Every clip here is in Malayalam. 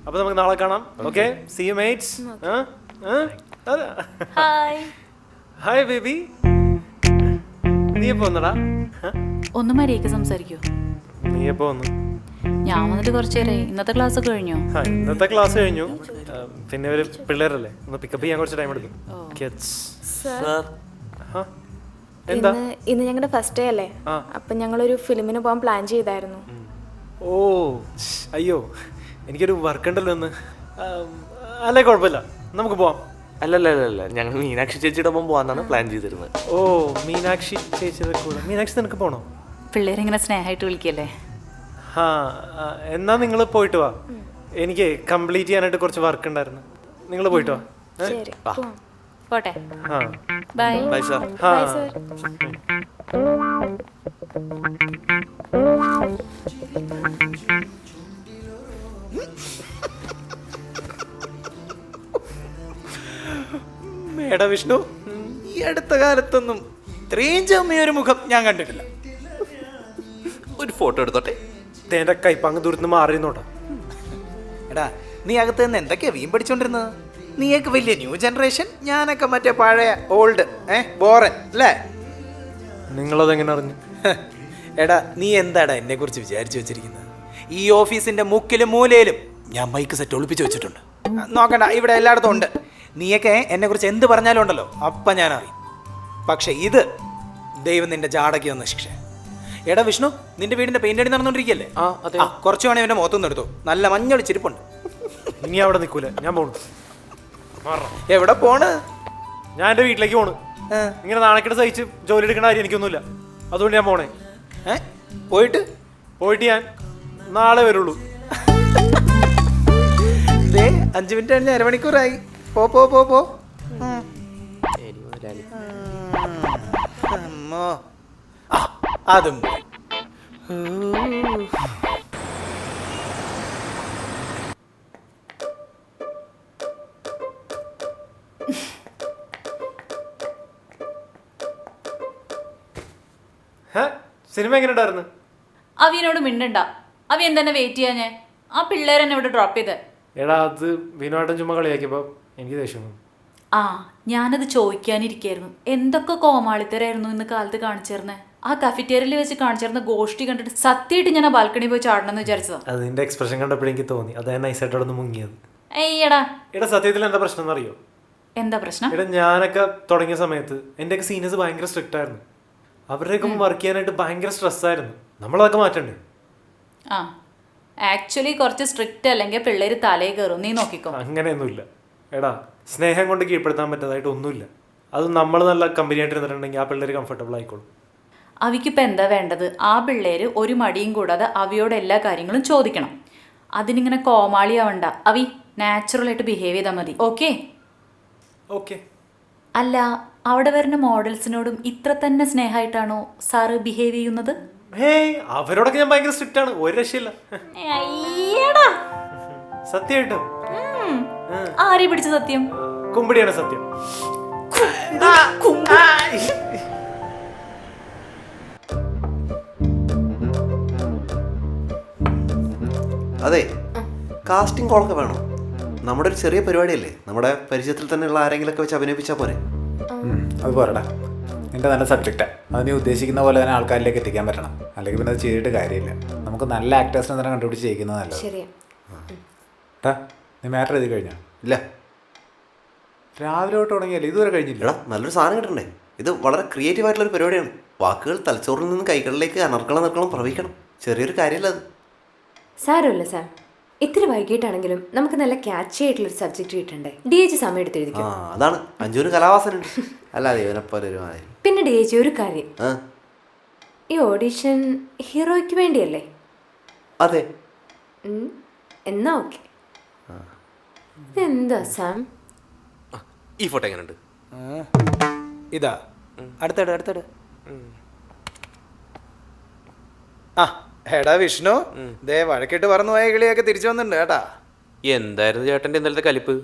അപ്പൊ നമുക്ക് നാളെ കാണാം. Okay, see you mates. Hi baby, നീ എപ്പോ വന്നടാ? ഒന്ന് മര്യാദയ്ക്ക് സംസാരിക്കൂ. നീ എപ്പോ വന്നു? ഞാൻ വന്നിട്ട് കുറച്ചു നേരമായി. ഇന്നത്തെ ക്ലാസ് ഒക്കെ കഴിഞ്ഞോ? ഇന്നത്തെ ക്ലാസ് കഴിഞ്ഞു. പിന്നെ ഒരു പിള്ളേരല്ലേ, ഒന്ന് പിക്കപ്പ് ചെയ്യാൻ കുറച്ച് ടൈം എടുക്കും. എന്താ? ഇന്ന് ഞങ്ങളുടെ ഫസ്റ്റ് ഡേ അല്ലേ, അപ്പൊ ഞങ്ങളൊരു ഫിലിമിന് പോകാൻ പ്ലാൻ ചെയ്തായിരുന്നു. ഓ അയ്യോ, എനിക്കൊരു വർക്ക് ഉണ്ടല്ലോ ഇന്ന്. അല്ലേ, കുഴപ്പമില്ല, നമുക്ക് പോവാം. അല്ലല്ല, ഞങ്ങൾ മീനാക്ഷി ചേച്ചിയുടെ ഒപ്പം പോകാന്നാണ് പ്ലാൻ ചെയ്തിരുന്നത്. ഓ, മീനാക്ഷി ചേച്ചിയുടെ കൂടെ. മീനാക്ഷി നിനക്ക് പോണോ? പിള്ളേരെങ്ങനെ സ്നേഹമായിട്ട് വിളിക്കല്ലേ. ആ, എന്നാ നിങ്ങൾ പോയിട്ട് വാ. എനിക്ക് കംപ്ലീറ്റ് ചെയ്യാനായിട്ട് കുറച്ച് വർക്ക് ഉണ്ടായിരുന്നു. നിങ്ങൾ പോയിട്ട് വാ. ശരി, പോട്ടെ. ആ, ബൈ. Bye sir. ആ. മേഡം വിഷ്ണു, ഈ അടുത്ത കാലത്തൊന്നും ഇത്രയും ചമ്മയൊരു മുഖം ഞാൻ കണ്ടിട്ടില്ല. ഒരു ഫോട്ടോ എടുത്തോട്ടെ. തേന്റെ കൈപ്പങ്ങ് ദൂരത്ത് മാറിയെന്നോട്ടാ. എടാ, നീ അകത്ത് നിന്ന് എന്തൊക്കെയാ വീൻ പഠിച്ചോണ്ടിരുന്നത്? നീയൊക്കെ വലിയ ന്യൂ ജനറേഷൻ, ഞാനൊക്കെ മറ്റേ പഴയ ഓൾഡ് ബോറൻ അല്ലേ? നിങ്ങളതെങ്ങനെ അറിഞ്ഞു? എടാ, നീ എന്താടാ എന്നെ കുറിച്ച് വിചാരിച്ചു വെച്ചിരിക്കുന്നത്? ഈ ഓഫീസിന്റെ മുക്കിലും മൂലയിലും ഞാൻ മൈക്ക് സെറ്റ് ഒളിപ്പിച്ച് വെച്ചിട്ടുണ്ട്. നോക്കണ്ട, ഇവിടെ എല്ലായിടത്തും ഉണ്ട്. നീയൊക്കെ എന്നെ കുറിച്ച് എന്ത് പറഞ്ഞാലും ഉണ്ടല്ലോ, അപ്പം ഞാൻ അറിയും. പക്ഷെ ഇത് ദൈവം നിന്റെ ജാടയ്ക്ക് തന്ന ശിക്ഷ. എടാ വിഷ്ണു, നിന്റെ വീടിന്റെ പെയിന്റ് അടി നടന്നുകൊണ്ടിരിക്കല്ലേ? കുറച്ച് വേണേ എന്റെ മുഖത്തൊന്നും എടുത്തോ, നല്ല മഞ്ഞളിച്ചിരിപ്പുണ്ട്. ഇനി അവിടെ നിൽക്കൂല, ഞാൻ പോണു. എവിടെ പോണ്? ഞാൻ എൻ്റെ വീട്ടിലേക്ക് പോണു. ഇങ്ങനെ നാണക്കെട്ട് സഹിച്ച് ജോലി എടുക്കണ കാര്യം എനിക്കൊന്നുമില്ല, അതുകൊണ്ട് ഞാൻ പോണേ. പോയിട്ട് ഞാൻ നാളെ വരുള്ളൂ. 5 മിനിറ്റ് കഴിഞ്ഞ് അരമണിക്കൂറായി. പോ. അതും സിനിമ എങ്ങനെ ഉണ്ടായിരുന്നു? അവിയനോട് മിണ്ടണ്ട. അവി എന്തെന്നെ വെയിറ്റ് ചെയ്യാ. ഞാൻ ആ പിള്ളേരെന്നെ ഇവിടെ ഡ്രോപ്പ് ചെയ്ത്. എടാ, അത് വിനോദം ചുമ്മാ കളിയാക്കിയപ്പോ എനിക്ക് ദേഷ്യം വന്നു. ആ, ഞാനത് ചോദിക്കാനിരിക്കായിരുന്നു. എന്തൊക്കെ കോമാളിത്തരായിരുന്നു ഇന്ന് കാലത്ത് കാണിച്ചിരുന്നേ. ആ കഫറ്റേറിയയിൽ വെച്ച് കാണിച്ചിരുന്ന ഗോഷ്ടി കണ്ടിട്ട് സത്യമായിട്ട് ഞാൻ ആ ബാൽക്കണി പോയി ചാടണമെന്ന് വിചാരിച്ചതാ. അതിന്റെ എക്സ്പ്രഷൻ കണ്ടപ്പോഴേ എനിക്ക് തോന്നി അതായത് നൈസായിട്ട് അവിടെ നിന്ന് മുങ്ങിയത്. എടാ സത്യത്തിൽ എന്താ പ്രശ്നം എന്നറിയോ? എന്താ പ്രശ്നം? എടാ, ഞാനൊക്കെ തുടങ്ങിയ സമയത്ത് എന്റെയൊക്കെ സീനിയേഴ്സ് ഭയങ്കര സ്ട്രിക്റ്റ് ആയിരുന്നു. അവരുടെയൊക്കെ വർക്ക് ചെയ്യാനായിട്ട് ഭയങ്കര സ്ട്രെസ്സായിരുന്നു. നമ്മളതൊക്കെ മാറ്റണ്ടേ? ആ, ആക്ച്വലി കുറച്ച് സ്ട്രിക്റ്റ് അല്ലെങ്കിൽ പിള്ളേര് തലയിൽ കയറും. നീ നോക്കിക്കോ. അങ്ങനെയൊന്നുമില്ല. എടാ, സ്നേഹം കൊണ്ട് കീഴ്പ്പെടുത്താൻ പറ്റാതായിട്ട് ഒന്നുമില്ല. അത് നമ്മൾ നല്ല കമ്പനി ആയിട്ട് ഇരുന്നിട്ടുണ്ടെങ്കിൽ ആ പിള്ളേർ കംഫർട്ടബിൾ ആയിക്കോളും. അവിക്കിപ്പോൾ എന്താ വേണ്ടത്? ആ പിള്ളേര് ഒരു മടിയും കൂടാതെ അവിയോട് എല്ലാ കാര്യങ്ങളും ചോദിക്കണം. അതിനിങ്ങനെ കോമാളിയാവണ്ട. അവി നാച്ചുറലായിട്ട് ബിഹേവ് ചെയ്താൽ മതി. ഓക്കെ? അല്ല, അവിടെ വരുന്ന മോഡൽസിനോടും ഇത്ര തന്നെ സ്നേഹമായിട്ടാണോ സാറ് ബിഹേവ് ചെയ്യുന്നത്? അവരോടൊക്കെ ഞാൻ ഭയങ്കര സ്ട്രിക്റ്റ് ആണ്, ഒരു രക്ഷയില്ല. സത്യമായിട്ടും. ആരെ പിടിച്ച സത്യം? കുമ്പിടിയാണ് സത്യം. അതെ, കാസ്റ്റിംഗ് കോളൊക്കെ വേണം. നമ്മുടെ ഒരു ചെറിയ പരിപാടിയല്ലേ, നമ്മുടെ പരിചയത്തിൽ തന്നെയുള്ള ആരെങ്കിലൊക്കെ വെച്ച് അഭിനയിപ്പിച്ചാൽ പോരെ? അത് പോരടാ, നിന്റെ നല്ല സബ്ജക്റ്റാണ്. അത് നീ ഉദ്ദേശിക്കുന്ന പോലെ തന്നെ ആൾക്കാരിലേക്ക് എത്തിക്കാൻ പറ്റണം. അല്ലെങ്കിൽ പിന്നെ അത് ചെയ്തിട്ട് കാര്യമില്ല. നമുക്ക് നല്ല ആക്ടേഴ്സിനെ തന്നെ കണ്ടുപിടിച്ച് ചെയ്യിക്കുന്നത് നല്ലത്. നീ മാറ്റർ എഴുതി കഴിഞ്ഞോ? ഇല്ല, രാവിലെ തൊട്ട് തുടങ്ങിയല്ലേ, ഇതുവരെ കഴിഞ്ഞില്ല. നല്ലൊരു സാധനം കിട്ടണ്ടേ? ഇത് വളരെ ക്രിയേറ്റീവ് ആയിട്ടുള്ളൊരു പരിപാടിയാണ്. വാക്കുകൾ തലച്ചോറിൽ നിന്ന് കൈകളിലേക്ക് അനർക്കണം പ്രവഹിക്കണം. ചെറിയൊരു കാര്യമല്ല അത്. സാരമില്ല സാർ, ഇത്തിരി വൈകിട്ടാണെങ്കിലും നമുക്ക് നല്ല ക്യാച്ച് ആയിട്ടുള്ളൊരു സബ്ജക്റ്റ് കിട്ടണ്ടേ? DH സമയം എടുത്തെഴുതിക്കും. അതാണ് അഞ്ചൂര് കലാവാസനുണ്ട്. അല്ലാതെ ഇവനെപ്പോലെ ഒരു പിന്നെ DH ഒരു കാര്യം, ഈ ഓഡിഷൻ ഹീറോയ്ക്ക് വേണ്ടിയല്ലേ? അതെ. എന്നാ ഓക്കെ. ഇതെന്താ സാം? ഈ ഫോട്ടോ എങ്ങനെയുണ്ട്? ഇതാ അടുത്തട്. എടാ വിഷ്ണു, ദേ വഴക്കിട്ട് പറന്നു പോയ കിളിയൊക്കെ തിരിച്ചു വന്നിട്ടുണ്ട് കേട്ടാ. എന്തായിരുന്നു ചേട്ടൻ്റെ ഇന്നലത്തെ കലിപ്പ്?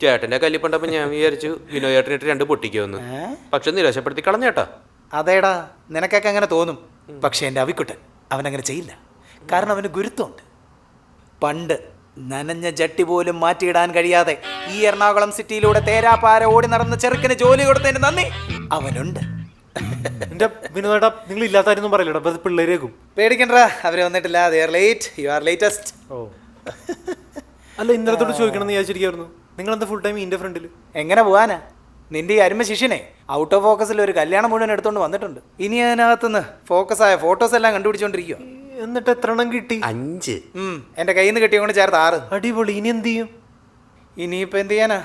ചേട്ടൻ്റെ കലിപ്പുണ്ടപ്പോൾ ഞാൻ വിചാരിച്ചു വിനോദ് ചേട്ടനിട്ട് 2 പൊട്ടിക്കുമെന്ന്. പക്ഷെ നിരാശപ്പെടുത്തി കളഞ്ഞേട്ടാ. അതേടാ, നിനക്കൊക്കെ അങ്ങനെ തോന്നും. പക്ഷെ എൻ്റെ അവിക്കുട്ടൻ അവനങ്ങനെ ചെയ്യില്ല. കാരണം അവന് ഗുരുത്വമുണ്ട്. പണ്ട് നനഞ്ഞ ജട്ടി പോലും മാറ്റിയിടാൻ കഴിയാതെ ഈ എറണാകുളം സിറ്റിയിലൂടെ തേരാപ്പാര ഓടി നടന്ന ചെറുക്കന് ജോലി കൊടുത്തതിന് നന്ദി അവനുണ്ട്. എന്റെ വിനോദേട്ടാ, നിങ്ങൾ ഇല്ലാത്തായിരുന്നു പറയില്ലടാ, അപ്പൊ അത് പിള്ളേരേക്കും. പേടിക്കണ്ട, അവര് വന്നിട്ടില്ല. they are late, you are latest. ഓ അല്ല, ഇന്നലത്തോട് ചോദിക്കണം എന്ന് വിചാരിച്ചിരിക്കുന്നു. നിങ്ങൾ എന്താ ഫുൾ ടൈം ഇതിന്റെ ഫ്രണ്ടിൽ? എങ്ങനെ പോവാനാ? നിന്റെ ഈ അരുമ ശിഷ്യനെ ഔട്ട് ഓഫ് ഫോക്കസിൽ ഒരു കല്യാണം മുഴുവൻ എടുത്തോണ്ട് വന്നിട്ടുണ്ട്. ഇനി അതിനകത്തുനിന്ന് ഫോക്കസ് ആയ ഫോട്ടോസ് എല്ലാം കണ്ടുപിടിച്ചോണ്ടിരിക്കുക. എന്നിട്ട് എത്ര എണ്ണം കിട്ടി? 5. എന്റെ കയ്യിൽ നിന്ന് കിട്ടിയോണ്ട് ചേർത്ത് 6. അടിപൊളി. ഇനി എന്ത് ചെയ്യും? ഇനിയിപ്പോൾ എന്ത് ചെയ്യാനാ?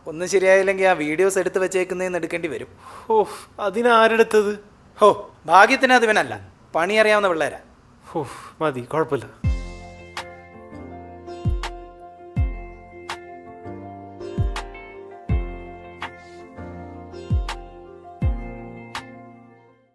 ഒന്നും ശരിയായില്ലെങ്കിൽ ആ വീഡിയോസ് എടുത്ത് വെച്ചേക്കുന്നതെന്ന് എടുക്കേണ്ടി വരും. ഓ, അതിനാരെടുത്തത്? ഹോ, ഭാഗ്യത്തിന് അത് ഇവനല്ല, പണി അറിയാവുന്ന പിള്ളേരാ. ഓ മതി, കുഴപ്പമില്ല.